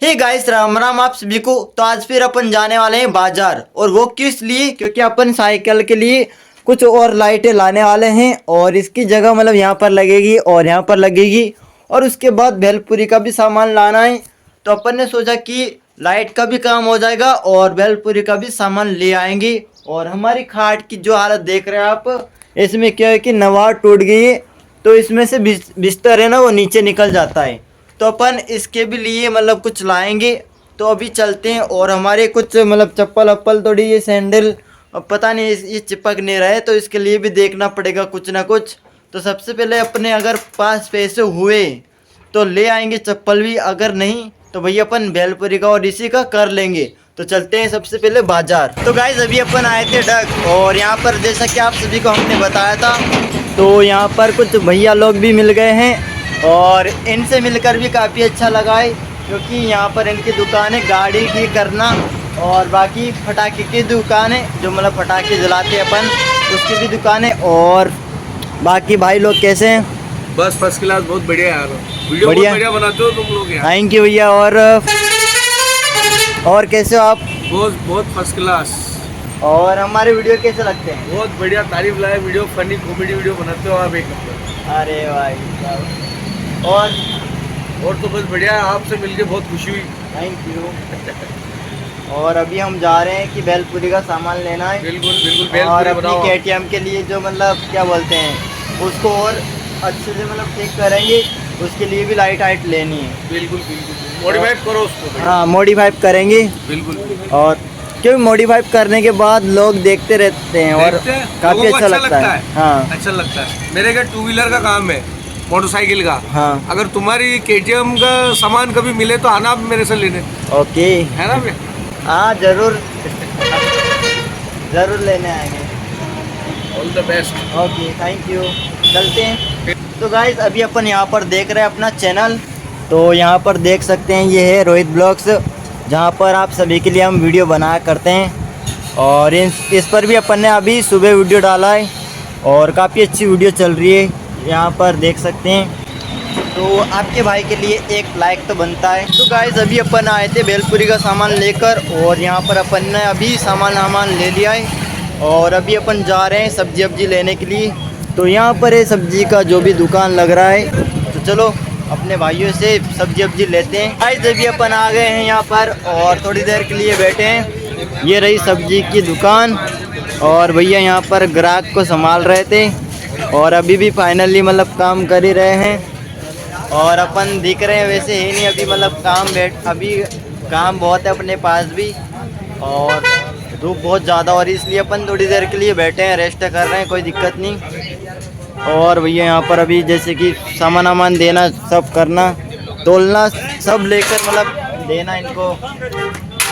Hey guys, Ram Ram आप सभी को। तो आज फिर अपन जाने वाले हैं बाजार, और वो किस लिए? क्योंकि अपन साइकिल के लिए कुछ और लाइटें लाने वाले हैं, और इसकी जगह मतलब यहाँ पर लगेगी और यहाँ पर लगेगी, और उसके बाद भेलपुरी का भी सामान लाना है। तो अपन ने सोचा कि लाइट का भी काम हो जाएगा और भेलपुरी का भी सामान ले आएंगे। और हमारी खाट की जो हालत देख रहे हैं आप, इसमें क्या है कि नवार टूट गई है, तो इसमें से बिस्तर है ना वो नीचे निकल जाता है। तो अपन इसके भी लिए मतलब कुछ लाएंगे। तो अभी चलते हैं। और हमारे कुछ मतलब चप्पल अप्पल थोड़ी, ये सैंडल अब पता नहीं ये चिपक नहीं रहा है, तो इसके लिए भी देखना पड़ेगा कुछ ना कुछ। तो सबसे पहले अपने अगर पास पैसे हुए तो ले आएंगे चप्पल भी, अगर नहीं तो भैया अपन भेलपुरी का और इसी का कर लेंगे। तो चलते हैं सबसे पहले बाजार। तो गाइस अभी अपन आए थे डग, और यहाँ पर जैसा कि आप सभी को हमने बताया था, तो यहाँ पर कुछ भैया लोग भी मिल गए हैं, और इनसे मिलकर भी काफ़ी अच्छा लगा है। क्योंकि यहाँ पर इनकी दुकान है गाड़ी की करना, और बाकी पटाखे की दुकान है, जो मतलब पटाखे जलाते हैं अपन, उसकी भी दुकान है। और बाकी भाई लोग कैसे हैं? बस फर्स्ट क्लास, बहुत बढ़िया यार। वीडियो बहुत बढ़िया बनाते हो तुम लोग यार। थैंक यू भैया। और कैसे हो आप? बहुत फर्स्ट क्लास। और हमारे वीडियो कैसे लगते हैं? बहुत बढ़िया, तारीफ लाए वीडियो, फनी कॉमेडी वीडियो बनाते हो आप एक नंबर। अरे भाई। और तो बस बढ़िया, आपसे मिलके बहुत खुशी हुई। Thank you. और अभी हम जा रहे हैं कि भेलपुरी का सामान लेना है। बिल्कुल बिल्कुल। और अपनी KTM के लिए जो मतलब क्या बोलते हैं उसको, और अच्छे से मतलब ठीक करेंगे, उसके लिए भी लाइट हाइट लेनी है। बिल्कुल बिल्कुल, मॉडिफाई करो उसको। हाँ मॉडिफाई करेंगे। बिल्कुल। और क्योंकि मॉडिफाई करने के बाद लोग देखते रहते हैं और काफ़ी अच्छा लगता है। हाँ अच्छा लगता है। मेरे का 2 व्हीलर का काम है, मोटरसाइकिल का। हाँ। अगर तुम्हारी KTM का सामान कभी मिले तो आना मेरे से लेने। ओके है ना भैया? हाँ जरूर ज़रूर लेने आएंगे। All the best. Okay thank you. चलते हैं। तो गाइस अभी अपन यहाँ पर देख रहे हैं अपना चैनल। तो यहाँ पर देख सकते हैं, ये है रोहित ब्लॉग्स, जहाँ पर आप सभी के लिए हम वीडियो बनाया करते हैं। और इस पर भी अपन ने अभी सुबह वीडियो डाला है, और काफ़ी अच्छी वीडियो चल रही है, यहाँ पर देख सकते हैं। तो आपके भाई के लिए एक लाइक तो बनता है। तो गाइस अभी अपन आए थे भेलपुरी का सामान लेकर, और यहाँ पर अपन ने अभी सामान ले लिया है, और अभी अपन जा रहे हैं सब्जी वब्जी लेने के लिए। तो यहाँ पर है सब्जी का जो भी दुकान लग रहा है, तो चलो अपने भाइयों से सब्जी वब्जी लेते हैं। गाइस अभी अपन आ गए हैं यहाँ पर, और थोड़ी देर के लिए बैठे हैं। ये रही सब्जी की दुकान, और भैया यहाँ पर ग्राहक को संभाल रहे थे, और अभी भी फाइनली मतलब काम कर ही रहे हैं। और अपन दिख रहे हैं वैसे ही नहीं, अभी मतलब अभी काम बहुत है अपने पास भी, और धूप बहुत ज़्यादा हो रही, इसलिए अपन थोड़ी देर के लिए बैठे हैं, रेस्ट कर रहे हैं, कोई दिक्कत नहीं। और भैया यहाँ पर अभी जैसे कि सामान देना, सब करना, तोलना, सब लेकर मतलब देना इनको।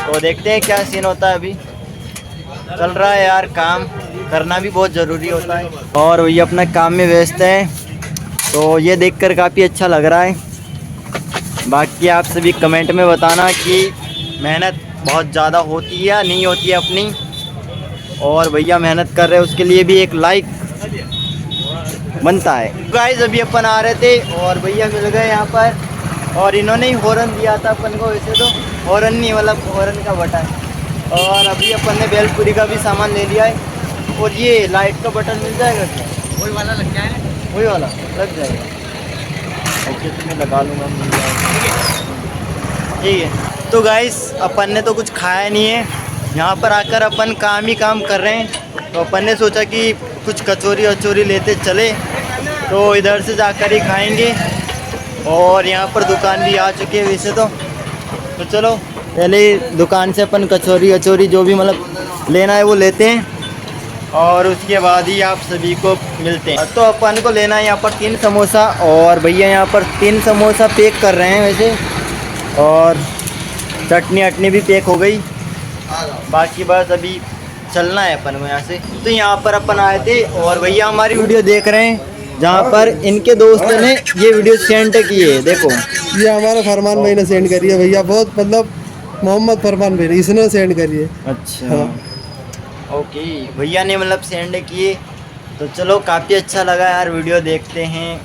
तो देखते हैं क्या सीन होता है। अभी चल रहा है यार, काम करना भी बहुत ज़रूरी होता है। और भैया अपना काम में व्यस्त है, तो ये देखकर काफ़ी अच्छा लग रहा है। बाकी आप सभी कमेंट में बताना कि मेहनत बहुत ज़्यादा होती है या नहीं होती है अपनी। और भैया मेहनत कर रहे हैं, उसके लिए भी एक लाइक बनता है। गाइस अभी अपन आ रहे थे, और भैया मिल गए यहाँ पर, और इन्होंने ही हॉर्न दिया था अपन को। वैसे तो हॉर्न नहीं, मतलब हॉर्न का बटन। और अभी अपन ने भेलपुरी का भी सामान ले लिया है। और ये लाइट का बटन मिल जाएगा क्या? वही वाला लग जाए, वही वाला लग जाएगा। ओके तो मैं लगा लूँगा, मिल जाएगा। ठीक है। तो गाइस अपन ने तो कुछ खाया नहीं है, यहाँ पर आकर अपन काम ही काम कर रहे हैं। तो अपन ने सोचा कि कुछ कचौरी वचौरी लेते चले, तो इधर से जाकर ही खाएंगे। और यहाँ पर दुकान भी आ चुकी है वैसे तो चलो पहले दुकान से अपन कचौरी वचौरी जो भी मतलब लेना है वो लेते हैं, और उसके बाद ही आप सभी को मिलते हैं। तो अपन को लेना है यहाँ पर 3 समोसा, और भैया यहाँ पर 3 समोसा पैक कर रहे हैं वैसे, और चटनी वटनी भी पैक हो गई। बाकी बस अभी चलना है अपन को यहाँ से। तो यहाँ पर अपन आए थे, और भैया हमारी वीडियो देख रहे हैं, जहाँ पर इनके दोस्तों ने ये वीडियो सेंड की है। देखो ये हमारा फरमान भाई ने सेंड करी है भैया, बहुत मतलब मोहम्मद फरमान भाई इसने सेंड करी है। अच्छा हाँ। ओके भैया ने मतलब सेंड किए, तो चलो काफ़ी अच्छा लगा यार, वीडियो देखते हैं।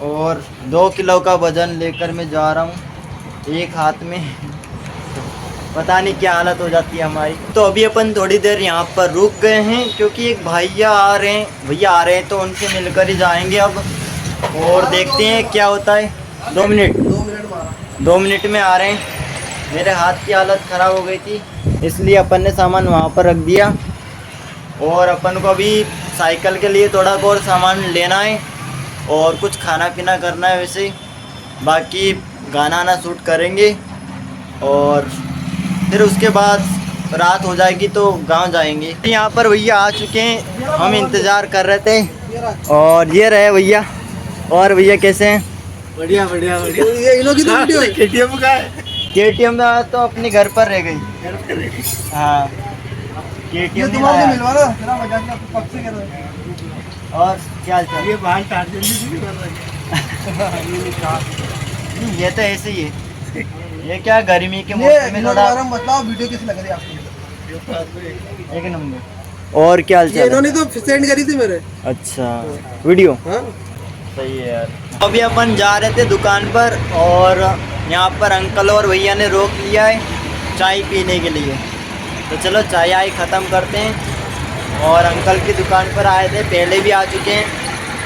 और 2 किलो का वज़न लेकर मैं जा रहा हूँ। एक हाथ में पता नहीं क्या हालत हो जाती है हमारी। तो अभी अपन थोड़ी देर यहाँ पर रुक गए हैं क्योंकि एक भैया आ रहे हैं तो उनसे मिलकर ही जाएंगे अब, और देखते हैं क्या होता है। 2 मिनट 2 मिनट में आ रहे हैं। मेरे हाथ की हालत ख़राब हो गई थी इसलिए अपन ने सामान वहाँ पर रख दिया, और अपन को अभी साइकिल के लिए थोड़ा बहुत सामान लेना है और कुछ खाना पीना करना है। वैसे बाकी गाना ना शूट करेंगे और फिर उसके बाद रात हो जाएगी तो गांव जाएंगे। यहाँ पर भैया आ चुके हैं, हम इंतज़ार कर रहे थे, और ये रहे भैया। और भैया कैसे हैं? बढ़िया बढ़िया बढ़िया। ये इन लोग की तो वीडियो है। KTM का है। KTM में तो अपने घर पर रह गई। हाँ ये KTM तुम्हारे से मिलवाना तेरा मजाक का कब से कर रहा है। और क्या हाल चाल? ये बाल काट देंगे कर रहा है। ये तो ऐसे ही है। ये क्या गर्मी के ये मौसम में इन लोग थोड़ा बारे में बताओ वीडियो कैसी लग रही है आपको। एक नंबर। और क्या हाल ये चाल? इन्होंने तो सेंड करी थी मेरे। अच्छा वीडियो हाँ सही है यार। अभी अपन जा रहे थे दुकान पर, और यहाँ पर अंकल और भैया ने रोक लिया है चाय पीने के लिए। तो चलो चाय आय ख़त्म करते हैं। और अंकल की दुकान पर आए थे, पहले भी आ चुके हैं।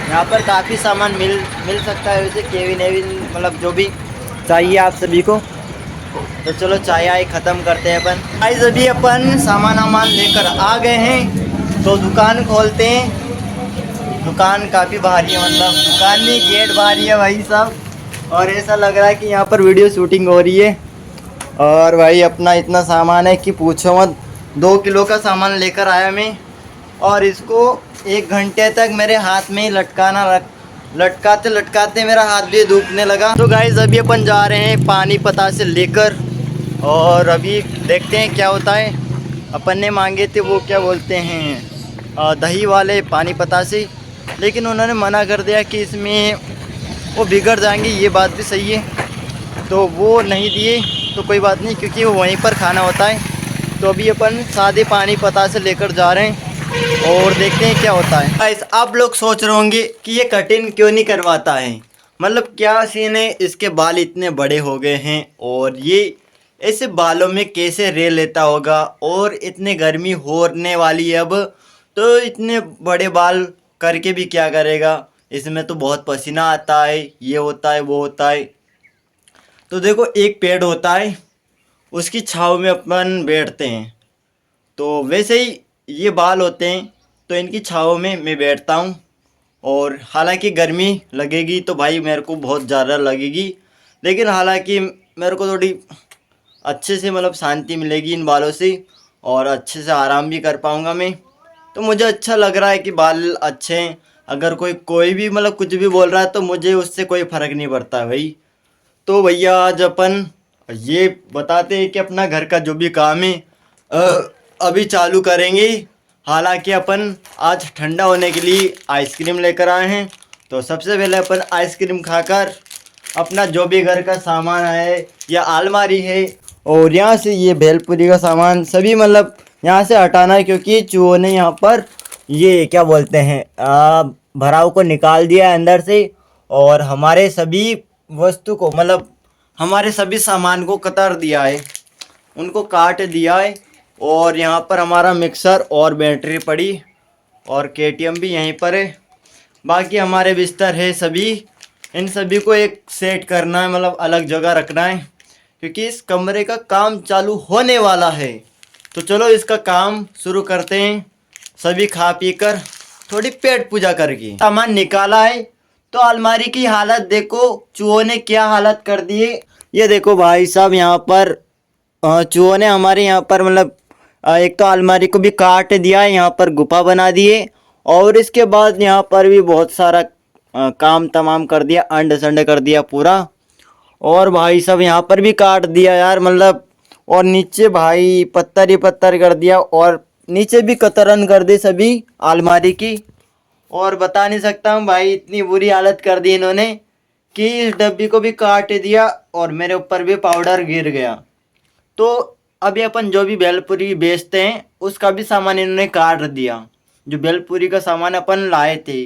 यहाँ पर काफ़ी सामान मिल सकता है वैसे, केविन एविन मतलब जो भी चाहिए आप सभी को। तो चलो चाय आय ख़त्म करते हैं अपन। गाइस अभी अपन सामान लेकर आ गए हैं, तो दुकान खोलते हैं। दुकान काफ़ी भारी है, मतलब दुकान में गेट भारी है भाई साहब, और ऐसा लग रहा है कि यहाँ पर वीडियो शूटिंग हो रही है। और भाई अपना इतना सामान है कि पूछो मत। 2 किलो का सामान लेकर आया मैं, और इसको 1 घंटे तक मेरे हाथ में ही लटकाते लटकाते मेरा हाथ भी दुखने लगा। तो गाइस अभी अपन जा रहे हैं पानी पता से लेकर, और अभी देखते हैं क्या होता है। अपन ने मांगे थे वो क्या बोलते हैं दही वाले पानी पता से, लेकिन उन्होंने मना कर दिया कि इसमें वो बिगड़ जाएंगे। ये बात भी सही है, तो वो नहीं दिए। तो कोई बात नहीं, क्योंकि वो वहीं पर खाना होता है। तो अभी अपन सादे पानी पता से लेकर जा रहे हैं और देखते हैं क्या होता है। गाइस आप लोग सोच रहे होंगे कि ये कटिंग क्यों नहीं करवाता है, मतलब क्या सीन है, इसके बाल इतने बड़े हो गए हैं और ये ऐसे बालों में कैसे रह लेता होगा। और इतने गर्मी होने वाली है अब, तो इतने बड़े बाल करके भी क्या करेगा। इसमें तो बहुत पसीना आता है, ये होता है वो होता है। तो देखो एक पेड़ होता है, उसकी छांव में अपन बैठते हैं, तो वैसे ही ये बाल होते हैं, तो इनकी छांव में मैं बैठता हूँ। और हालांकि गर्मी लगेगी तो भाई मेरे को बहुत ज़्यादा लगेगी, लेकिन हालांकि मेरे को थोड़ी अच्छे से मतलब शांति मिलेगी इन बालों से, और अच्छे से आराम भी कर पाऊँगा मैं। तो मुझे अच्छा लग रहा है कि बाल अच्छे हैं। अगर कोई भी मतलब कुछ भी बोल रहा है तो मुझे उससे कोई फ़र्क नहीं पड़ता भाई। तो भैया आज अपन ये बताते हैं कि अपना घर का जो भी काम है अभी चालू करेंगे। हालांकि अपन आज ठंडा होने के लिए आइसक्रीम लेकर आए हैं, तो सबसे पहले अपन आइसक्रीम खाकर अपना जो भी घर का सामान है या अलमारी है और यहाँ से ये भेलपुरी का सामान सभी मतलब यहाँ से हटाना है, क्योंकि चूहों ने यहाँ पर ये क्या बोलते हैं भराव को निकाल दिया है अंदर से, और हमारे सभी वस्तु को मतलब हमारे सभी सामान को कतर दिया है, उनको काट दिया है। और यहाँ पर हमारा मिक्सर और बैटरी पड़ी, और KTM भी यहीं पर है। बाकी हमारे बिस्तर है सभी, इन सभी को एक सेट करना है, मतलब अलग जगह रखना है, क्योंकि इस कमरे का काम चालू होने वाला है। तो चलो इसका काम शुरू करते हैं, सभी खा पी कर थोड़ी पेट पूजा करके। सामान निकाला है तो अलमारी की हालत देखो, चूहों ने क्या हालत कर दी है। ये देखो भाई साहब, यहाँ पर चूहों ने हमारे यहाँ पर मतलब एक तो अलमारी को भी काट दिया है, यहाँ पर गुफा बना दिए, और इसके बाद यहाँ पर भी बहुत सारा काम तमाम कर दिया, अंड संड कर दिया पूरा। और भाई साहब यहाँ पर भी काट दिया यार, मतलब और नीचे भाई पत्थर ही पत्थर कर दिया, और नीचे भी कतरन कर दी सभी अलमारी की। और बता नहीं सकता हूँ भाई, इतनी बुरी हालत कर दी इन्होंने कि इस डब्बी को भी काट दिया और मेरे ऊपर भी पाउडर गिर गया। तो अभी अपन जो भी भेलपुरी बेचते हैं उसका भी सामान इन्होंने काट दिया। जो भेलपुरी का सामान अपन लाए थे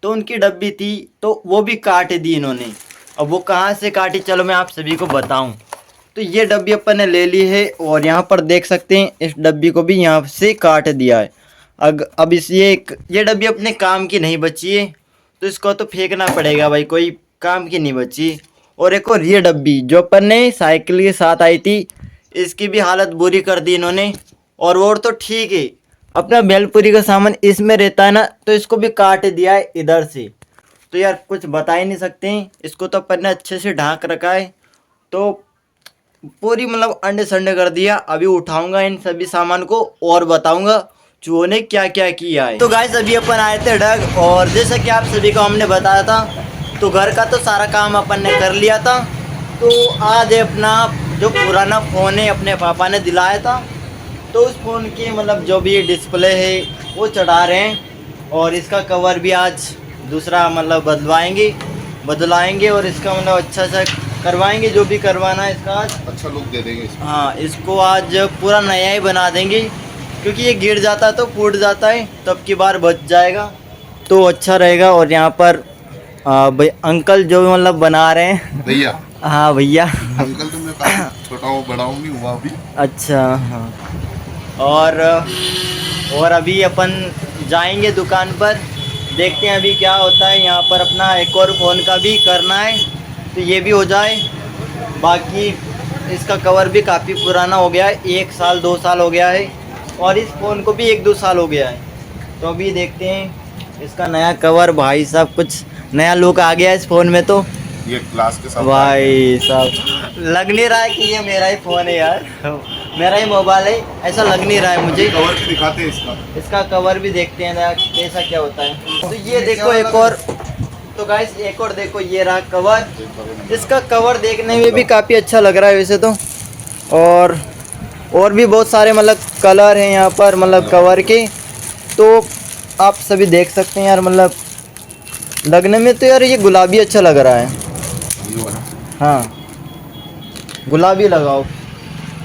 तो उनकी डब्बी थी तो वो भी काट दी इन्होंने। अब वो कहाँ से काटी चलो मैं आप सभी को बताऊं। तो ये डब्बी अपन ने ले ली है और यहाँ पर देख सकते हैं इस डब्बी को भी यहाँ से काट दिया है। अब इस ये डब्बी अपने काम की नहीं बची है तो इसको तो फेंकना पड़ेगा भाई, कोई काम की नहीं बची। और एक और ये डब्बी जो अपन ने साइकिल के साथ आई थी, इसकी भी हालत बुरी कर दी इन्होंने। और तो ठीक है, अपना भेलपुरी का सामान इसमें रहता है ना, तो इसको भी काट दिया है इधर से। तो यार कुछ बता ही नहीं सकते हैं, इसको तो अपन ने अच्छे से ढांक रखा है। तो पूरी मतलब अंडे संडे कर दिया। अभी उठाऊंगा इन सभी सामान को और बताऊंगा चूहों ने क्या क्या किया है। तो गाइस अभी अपन आए थे डग, और जैसा कि आप सभी को हमने बताया था, तो घर का तो सारा काम अपन ने कर लिया था। तो आज अपना जो पुराना फ़ोन है अपने पापा ने दिलाया था, तो उस फ़ोन की मतलब जो भी डिस्प्ले है वो चढ़ा रहे हैं। और इसका कवर भी आज दूसरा मतलब बदलाएंगे और इसका मतलब अच्छा सा करवाएंगे, जो भी करवाना है इसका आज अच्छा लुक दे देंगे इसको। हाँ, इसको आज पूरा नया ही बना देंगे, क्योंकि ये गिर जाता है तो फूट जाता है, तब की बार बच जाएगा तो अच्छा रहेगा। और यहाँ पर भाई अंकल जो मतलब बना रहे हैं, भैया। हाँ भैया। अंकल तो मैं काफी छोटा हूँ, बड़ा हूँ, नहीं हुआ अभी। अच्छा हाँ। और अभी अपन जाएंगे दुकान पर, देखते हैं अभी क्या होता है। यहाँ पर अपना एक और फ़ोन का भी करना है, तो ये भी हो जाए। बाकी इसका कवर भी काफ़ी पुराना हो गया है, 1 साल 2 साल हो गया है, और इस फ़ोन को भी 1-2 साल हो गया है। तो अभी देखते हैं इसका नया कवर। भाई साहब कुछ नया लुक आ गया है इस फ़ोन में, तो ये ग्लास के साथ भाई साहब लग नहीं रहा है कि ये मेरा ही फ़ोन है यार, मेरा ही मोबाइल है, ऐसा लग नहीं रहा है मुझे। कवर भी दिखाते हैं इसका कवर भी देखते हैं ना कैसा क्या होता है। तो ये देखो एक और, तो गाइस एक और देखो, ये रहा कवर। इसका कवर देखने में भी काफ़ी अच्छा लग रहा है वैसे तो। और भी बहुत सारे मतलब कलर हैं यहाँ पर मतलब कवर के, तो आप सभी देख सकते हैं यार। मतलब लगने में तो यार ये गुलाबी अच्छा लग रहा है। हाँ गुलाबी लगाओ,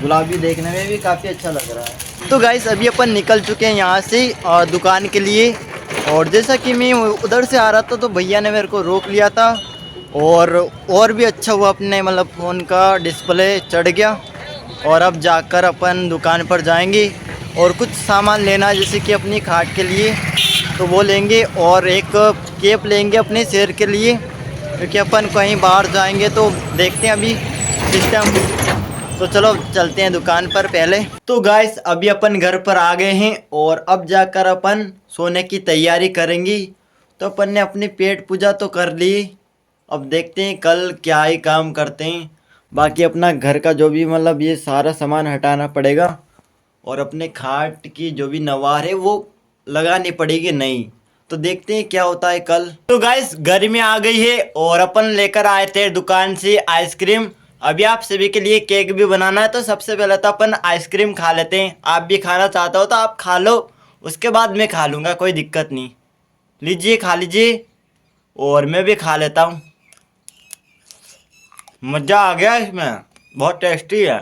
गुलाबी देखने में भी काफ़ी अच्छा लग रहा है। तो गाइस अभी अपन निकल चुके हैं यहाँ से दुकान के लिए। और जैसा कि मैं उधर से आ रहा था तो भैया ने मेरे को रोक लिया था, और भी अच्छा हुआ अपने मतलब फ़ोन का डिस्प्ले चढ़ गया। और अब जाकर अपन दुकान पर जाएंगे और कुछ सामान लेना है, जैसे कि अपनी खाट के लिए तो वो लेंगे, और एक केप लेंगे अपने शेर के लिए, क्योंकि अपन कहीं बाहर जाएंगे तो देखते हैं अभी सिस्टम। तो चलो चलते हैं दुकान पर पहले। तो गाइस अभी अपन घर पर आ गए हैं और अब जाकर अपन सोने की तैयारी करेंगे। तो अपन ने अपनी पेट पूजा तो कर ली, अब देखते हैं कल क्या ही काम करते हैं। बाकी अपना घर का जो भी मतलब ये सारा सामान हटाना पड़ेगा, और अपने खाट की जो भी नवार है वो लगानी पड़ेगी नई। तो देखते हैं क्या होता है कल। तो गाइस गर्मी आ गई है और अपन लेकर आए थे दुकान से आइसक्रीम। अभी आप सभी के लिए केक भी बनाना है, तो सबसे पहले तो अपन आइसक्रीम खा लेते हैं। आप भी खाना चाहते हो तो आप खा लो, उसके बाद मैं खा लूँगा, कोई दिक्कत नहीं। लीजिए खा लीजिए, और मैं भी खा लेता हूँ। मज़ा आ गया इसमें, बहुत टेस्टी है।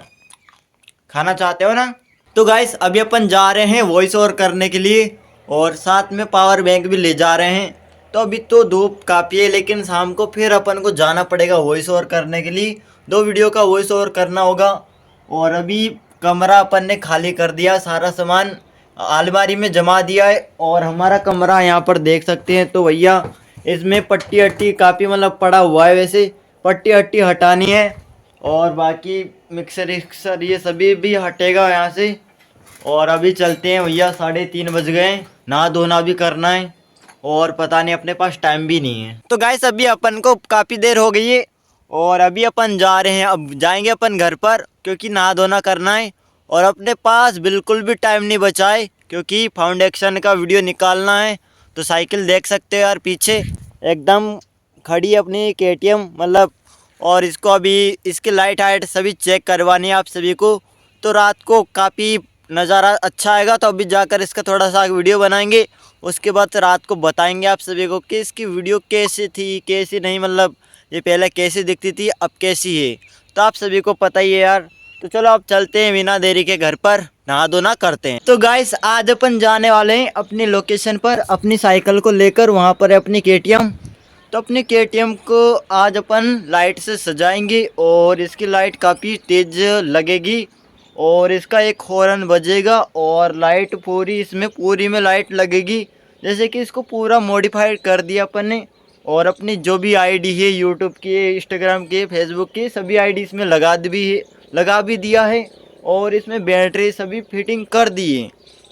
खाना चाहते हो ना? तो गाइस अभी अपन जा रहे हैं वॉइस ओवर करने के लिए, और साथ में पावर बैंक भी ले जा रहे हैं। तो अभी तो धूप काफ़ी है, लेकिन शाम को फिर अपन को जाना पड़ेगा वॉइस ओवर करने के लिए। 2 वीडियो का वॉइस ओवर करना होगा। और अभी कमरा अपन ने खाली कर दिया, सारा सामान अलमारी में जमा दिया है। और हमारा कमरा यहाँ पर देख सकते हैं। तो भैया इसमें पट्टी अट्टी काफ़ी मतलब पड़ा हुआ है, वैसे पट्टी अट्टी हटानी है, और बाकी मिक्सर विक्सर ये सभी भी हटेगा यहाँ से। और अभी चलते हैं भैया, 3:30 बज गए, नहा धोना भी करना है, और पता नहीं अपने पास टाइम भी नहीं है। तो गाइस अभी अपन को काफ़ी देर हो गई है, और अभी अपन जा रहे हैं। अब जाएंगे अपन घर पर, क्योंकि नहा धोना करना है, और अपने पास बिल्कुल भी टाइम नहीं बचा है, क्योंकि फाउंडेशन का वीडियो निकालना है। तो साइकिल देख सकते हो यार, पीछे एकदम खड़ी है अपनी KTM मतलब। और इसको अभी इसकी लाइट हाइट सभी चेक करवानी है आप सभी को। तो रात को काफ़ी नज़ारा अच्छा आएगा, तो अभी जाकर इसका थोड़ा सा वीडियो बनाएंगे। उसके बाद रात को बताएंगे आप सभी को कि इसकी वीडियो कैसी थी कैसी नहीं, मतलब ये पहले कैसी दिखती थी अब कैसी है, तो आप सभी को पता ही है यार। तो चलो अब चलते हैं बिना देरी के घर पर, नहा धोना करते हैं। तो गाइस आज अपन जाने वाले हैं अपनी लोकेशन पर, अपनी साइकिल को लेकर। वहाँ पर है अपनी KTM। तो अपने KTM को आज अपन लाइट से सजाएंगे और इसकी लाइट काफ़ी तेज़ लगेगी और इसका एक हॉर्न बजेगा और लाइट पूरी इसमें पूरी में लाइट लगेगी। जैसे कि इसको पूरा मॉडिफाइड कर दिया अपन ने और अपनी जो भी आईडी है यूट्यूब की, इंस्टाग्राम की, फेसबुक की, सभी आईडी इसमें लगा भी दिया है और इसमें बैटरी सभी फिटिंग कर दिए।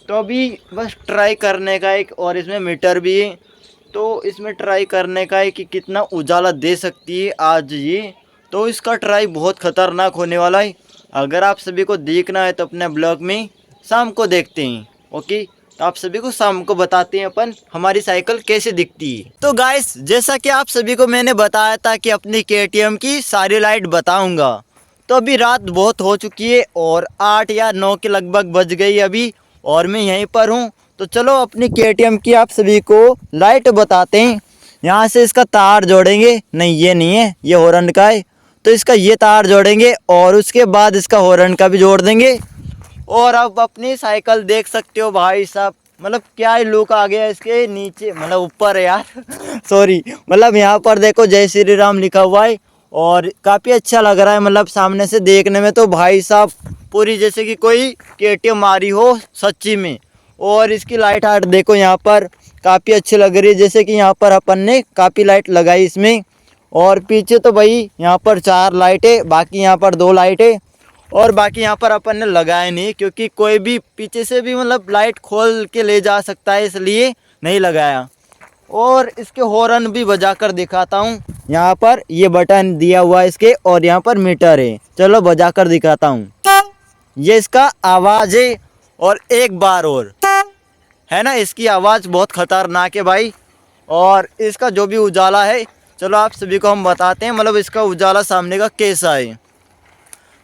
तो अभी बस ट्राई करने का एक, और इसमें मीटर भी है तो इसमें ट्राई करने का है कि कितना उजाला दे सकती है आज ये। तो इसका ट्राई बहुत ख़तरनाक होने वाला है। अगर आप सभी को देखना है तो अपने ब्लॉग में शाम को देखते हैं। ओके, तो आप सभी को शाम को बताते हैं अपन हमारी साइकिल कैसे दिखती है। तो गाइस, जैसा कि आप सभी को मैंने बताया था कि अपनी KTM की सारी लाइट बताऊंगा, तो अभी रात बहुत हो चुकी है और 8 या 9 के लगभग बज गई अभी और मैं यहीं पर हूँ। तो चलो अपनी KTM की आप सभी को लाइट बताते हैं। यहाँ से इसका तार जोड़ेंगे, नहीं ये नहीं है, ये हॉर्न का है, तो इसका ये तार जोड़ेंगे और उसके बाद इसका हॉर्न का भी जोड़ देंगे। और अब अपनी साइकिल देख सकते हो भाई साहब, मतलब क्या ही लुक आ गया इसके नीचे, मतलब ऊपर है यार सॉरी, मतलब यहाँ पर देखो जय श्री राम लिखा हुआ है और काफ़ी अच्छा लग रहा है। मतलब सामने से देखने में तो भाई साहब पूरी जैसे कि कोई KTM मारी हो सच्ची में। और इसकी लाइट हार्ट देखो यहाँ पर काफ़ी अच्छी लग रही है, जैसे कि यहाँ पर अपन ने काफ़ी लाइट लगाई इसमें। और पीछे तो भाई यहाँ पर 4 लाइटें, बाकी यहाँ पर 2 लाइटें और बाकी यहाँ पर अपन ने लगाए नहीं, क्योंकि कोई भी पीछे से भी मतलब लाइट खोल के ले जा सकता है, इसलिए नहीं लगाया। और इसके हॉर्न भी बजा कर दिखाता हूँ। यहाँ पर ये बटन दिया हुआ है इसके और यहाँ पर मीटर है, चलो बजा कर दिखाता हूँ। ये इसका आवाज़ है और एक बार और है ना, इसकी आवाज़ बहुत ख़तरनाक है भाई। और इसका जो भी उजाला है, चलो आप सभी को हम बताते हैं मतलब इसका उजाला सामने का कैसा है।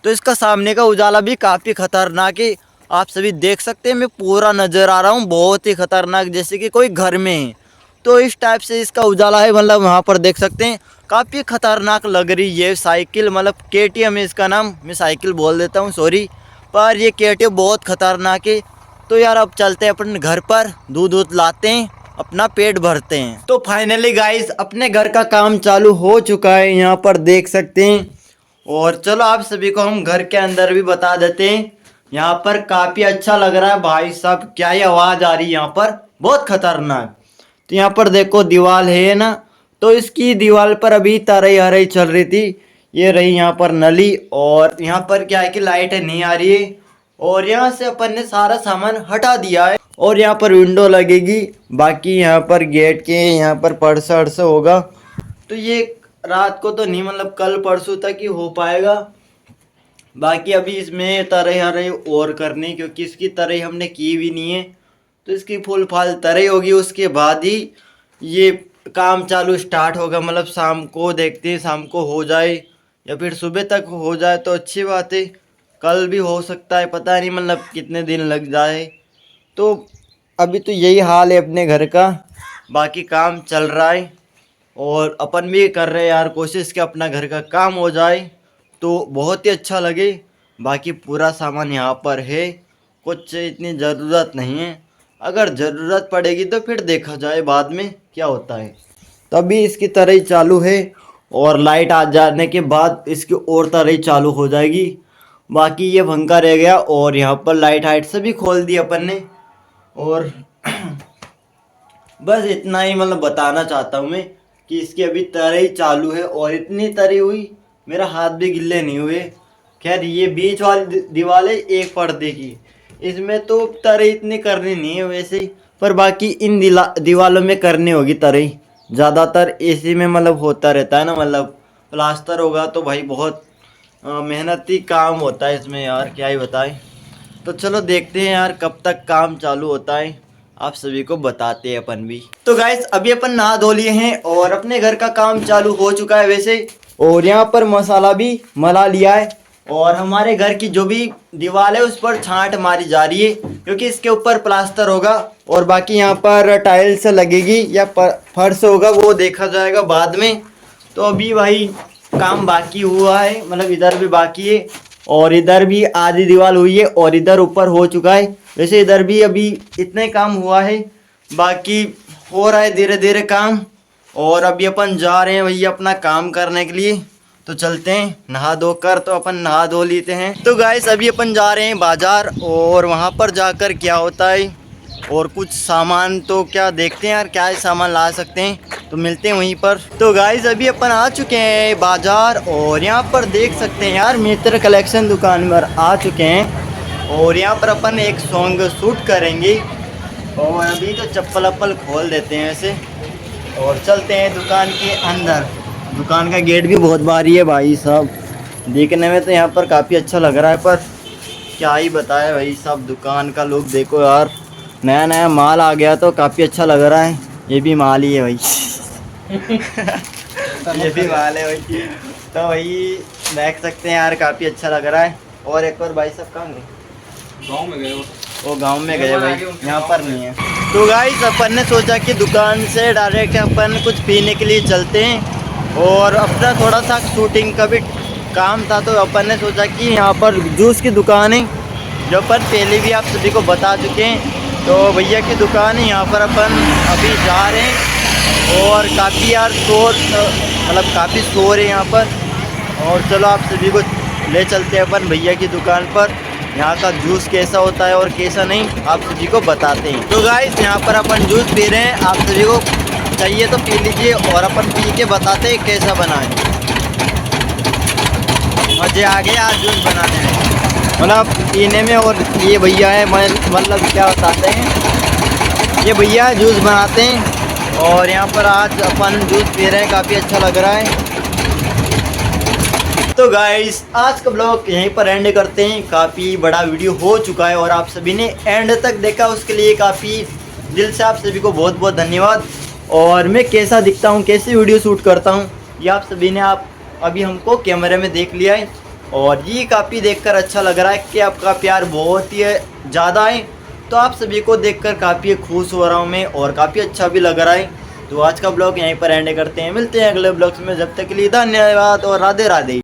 तो इसका सामने का उजाला भी काफ़ी ख़तरनाक है, आप सभी देख सकते हैं। मैं पूरा नज़र आ रहा हूँ, बहुत ही ख़तरनाक, जैसे कि कोई घर में है। तो इस टाइप से इसका उजाला है, मतलब वहाँ पर देख सकते हैं। काफ़ी ख़तरनाक लग रही है साइकिल, मतलब KTM है इसका नाम, मैं साइकिल बोल देता हूँ सॉरी, पर ये KTM बहुत ख़तरनाक है। तो यार अब चलते हैं अपने घर पर, दूध लाते हैं, अपना पेट भरते हैं। तो फाइनली गाइस अपने घर का काम चालू हो चुका है, यहाँ पर देख सकते हैं। और चलो आप सभी को हम घर के अंदर भी बता देते हैं। यहाँ पर काफ़ी अच्छा लग रहा है भाई साहब, क्या ही आवाज़ आ रही है यहाँ पर, बहुत ख़तरनाक। तो यहाँ पर देखो दीवार है ना, तो इसकी दीवार पर अभी तारे हरे चल रही थी, ये रही यहाँ पर नली। और यहाँ पर क्या है कि लाइट नहीं आ रही है और यहाँ से अपन ने सारा सामान हटा दिया है। और यहाँ पर विंडो लगेगी, बाकी यहाँ पर गेट के यहाँ पर पर्स अर्स होगा। तो ये रात को तो नहीं, मतलब कल परसों तक ही हो पाएगा। बाकी अभी इसमें तरह हरे और करनी, क्योंकि इसकी तरह हमने की भी नहीं है, तो इसकी फुल फाल तरह होगी, उसके बाद ही ये काम चालू स्टार्ट होगा। मतलब शाम को देखते हैं, शाम को हो जाए या फिर सुबह तक हो जाए तो अच्छी बात है, कल भी हो सकता है, पता नहीं मतलब कितने दिन लग जाए। तो अभी तो यही हाल है अपने घर का, बाकी काम चल रहा है और अपन भी कर रहे हैं यार कोशिश कि अपना घर का काम हो जाए तो बहुत ही अच्छा लगे। बाकी पूरा सामान यहाँ पर है, कुछ इतनी ज़रूरत नहीं है, अगर ज़रूरत पड़ेगी तो फिर देखा जाए बाद में क्या होता है। तभी इसकी तरह चालू है और लाइट आ जाने के बाद इसकी और तरह चालू हो जाएगी। बाकी ये पंखा रह गया और यहाँ पर लाइट हाइट सभी खोल दी अपन ने। और बस इतना ही मतलब बताना चाहता हूँ मैं कि इसकी अभी तरह ही चालू है और इतनी तरह हुई मेरा हाथ भी गिल्ले नहीं हुए। खैर ये बीच वाली दीवार है एक पर्दे की, इसमें तो तरह इतनी करनी नहीं है वैसे, पर बाकी इन दीवारों में करनी होगी तरह। ज़्यादातर इसी में मतलब होता रहता है ना, मतलब प्लास्टर होगा तो भाई बहुत मेहनती काम होता है इसमें यार, क्या ही बताएं। तो चलो देखते हैं यार कब तक काम चालू होता है, आप सभी को बताते हैं अपन भी। तो गाइस अभी अपन नहा धो लिए हैं और अपने घर का काम चालू हो चुका है वैसे, और यहाँ पर मसाला भी मला लिया है और हमारे घर की जो भी दीवार है उस पर छांट मारी जा रही है, क्योंकि इसके ऊपर प्लास्टर होगा और बाकी यहाँ पर टाइल्स लगेगी या फर्श होगा, वो देखा जाएगा बाद में। तो अभी भाई काम बाकी हुआ है, मतलब इधर भी बाकी है और इधर भी आधी दीवार हुई है और इधर ऊपर हो चुका है। वैसे इधर भी अभी इतने काम हुआ है, बाकी हो रहा है धीरे धीरे काम। और अभी अपन जा रहे हैं भैया अपना काम करने के लिए। तो चलते हैं, नहा धो कर तो अपन नहा धो लेते हैं। तो गाइस अभी अपन जा रहे हैं बाज़ार और वहाँ पर जाकर क्या होता है और कुछ सामान तो क्या देखते हैं यार, क्या सामान ला सकते हैं, तो मिलते हैं वहीं पर। तो गाइस अभी अपन आ चुके हैं बाज़ार और यहाँ पर देख सकते हैं यार मित्र कलेक्शन दुकान पर आ चुके हैं और यहाँ पर अपन एक सॉन्ग शूट करेंगे। और अभी तो चप्पल अप्पल खोल देते हैं ऐसे और चलते हैं दुकान के अंदर। दुकान का गेट भी बहुत भारी है भाई साहब, देखने में तो यहाँ पर काफ़ी अच्छा लग रहा है, पर क्या ही बताए भाई साहब। दुकान का लुक देखो यार, नया नया माल आ गया तो काफ़ी अच्छा लग रहा है। ये भी माल ही है भाई ये भी माल है भाई। तो भाई देख सकते हैं यार काफ़ी अच्छा लग रहा है। और एक बार भाई साहब कहाँ गए? गाँव में गए वो गांव में गए भाई, यहाँ पर नहीं है। तो गाइस अपन ने सोचा कि दुकान से डायरेक्ट अपन कुछ पीने के लिए चलते हैं और अपना थोड़ा सा शूटिंग का भी काम था। तो अपन ने सोचा कि यहाँ पर जूस की दुकान है जो अपन पहले भी आप सभी को बता चुके हैं। तो भैया की दुकान है, यहाँ पर अपन अभी जा रहे हैं और काफ़ी यार शोर, मतलब काफ़ी शोर है यहाँ पर। और चलो आप सभी को ले चलते हैं अपन भैया की दुकान पर। यहाँ का जूस कैसा होता है और कैसा नहीं आप सभी को बताते हैं। तो गाइस यहाँ पर अपन जूस पी रहे हैं, आप सभी को चाहिए तो पी लीजिए और अपन पी के बताते हैं कैसा बना है। मजे आ गए आज जूस बनाने में, मतलब पीने में। और ये भैया है, मतलब क्या बताते हैं, ये भैया जूस बनाते हैं और यहाँ पर आज अपन जूस पी रहे हैं, काफ़ी अच्छा लग रहा है। तो गाइस आज का ब्लॉग यहीं पर एंड करते हैं। काफ़ी बड़ा वीडियो हो चुका है और आप सभी ने एंड तक देखा, उसके लिए काफ़ी दिल से आप सभी को बहुत बहुत धन्यवाद। और मैं कैसा दिखता हूँ, कैसी वीडियो शूट करता हूँ, ये आप सभी ने अभी हमको कैमरे में देख लिया है और ये काफ़ी देखकर अच्छा लग रहा है कि आपका प्यार बहुत ही ज़्यादा है। तो आप सभी को देखकर काफ़ी खुश हो रहा हूँ मैं और काफ़ी अच्छा भी लग रहा है। तो आज का ब्लॉग यहीं पर एंड करते हैं, मिलते हैं अगले ब्लॉग्स में। जब तक के लिए धन्यवाद और राधे राधे।